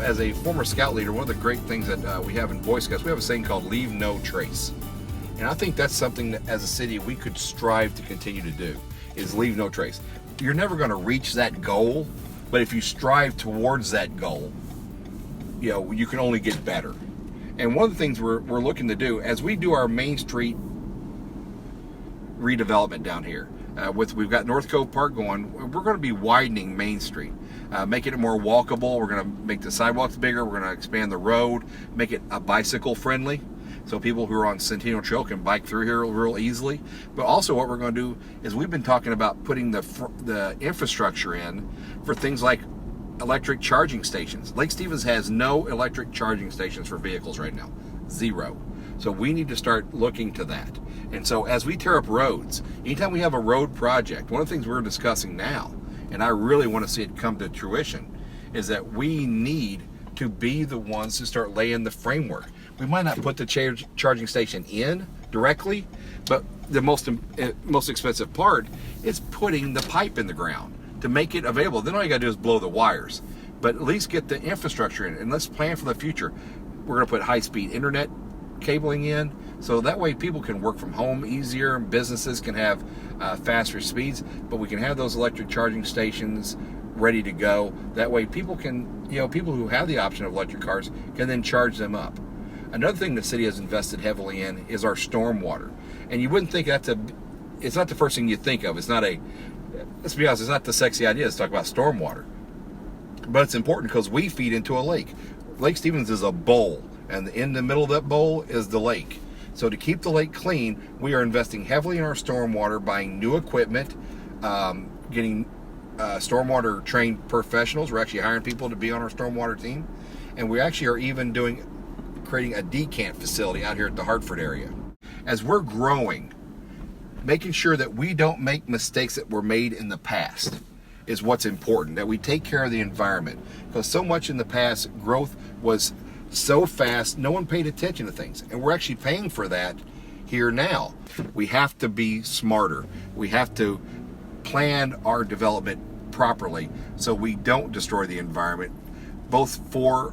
as a former scout leader, one of the great things that we have in Boy Scouts, we have a saying called "Leave no trace," and I think that's something that, as a city, we could strive to continue to do. Is leave no trace. You're never going to reach that goal, but if you strive towards that goal, you can only get better. And one of the things we're looking to do as we do our Main Street redevelopment down here, we've got North Cove Park going, we're going to be widening Main Street, making it more walkable. We're going to make the sidewalks bigger. We're going to expand the road, make it bicycle friendly, so people who are on Centennial Trail can bike through here real easily. But also what we're going to do is we've been talking about putting the infrastructure in for things like electric charging stations. Lake Stevens has no electric charging stations for vehicles right now. 0. So we need to start looking to that. And so as we tear up roads, anytime we have a road project, one of the things we're discussing now, and I really want to see it come to fruition, is that we need to be the ones to start laying the framework. We might not put the charging station in directly, but the most expensive part is putting the pipe in the ground to make it available. Then all you got to do is blow the wires, but at least get the infrastructure in, and let's plan for the future. We're going to put high-speed internet cabling in, so that way people can work from home easier, and businesses can have faster speeds, but we can have those electric charging stations ready to go. That way people can, people who have the option of electric cars can then charge them up. Another thing the city has invested heavily in is our stormwater. And you wouldn't think it's not the first thing you think of. Let's be honest, it's not the sexy idea to talk about stormwater. But it's important because we feed into a lake. Lake Stevens is a bowl, and in the middle of that bowl is the lake. So to keep the lake clean, we are investing heavily in our stormwater, buying new equipment, getting stormwater trained professionals. We're actually hiring people to be on our stormwater team. And we actually are even creating a decant facility out here at the Hartford area. As we're growing, making sure that we don't make mistakes that were made in the past is what's important, that we take care of the environment. Because so much in the past, growth was so fast, no one paid attention to things. And we're actually paying for that here now. We have to be smarter. We have to plan our development properly so we don't destroy the environment, both for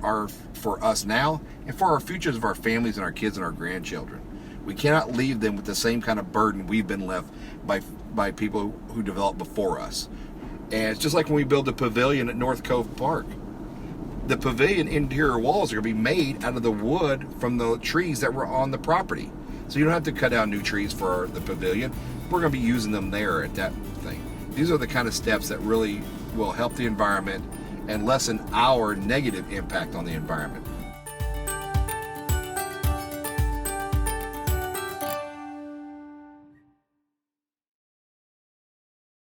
us now and for our futures of our families and our kids and our grandchildren. We cannot leave them with the same kind of burden we've been left by people who developed before us. And it's just like when we build the pavilion at North Cove Park. The pavilion interior walls are going to be made out of the wood from the trees that were on the property. So you don't have to cut down new trees for the pavilion. We're going to be using them there at that thing. These are the kind of steps that really will help the environment and lessen our negative impact on the environment.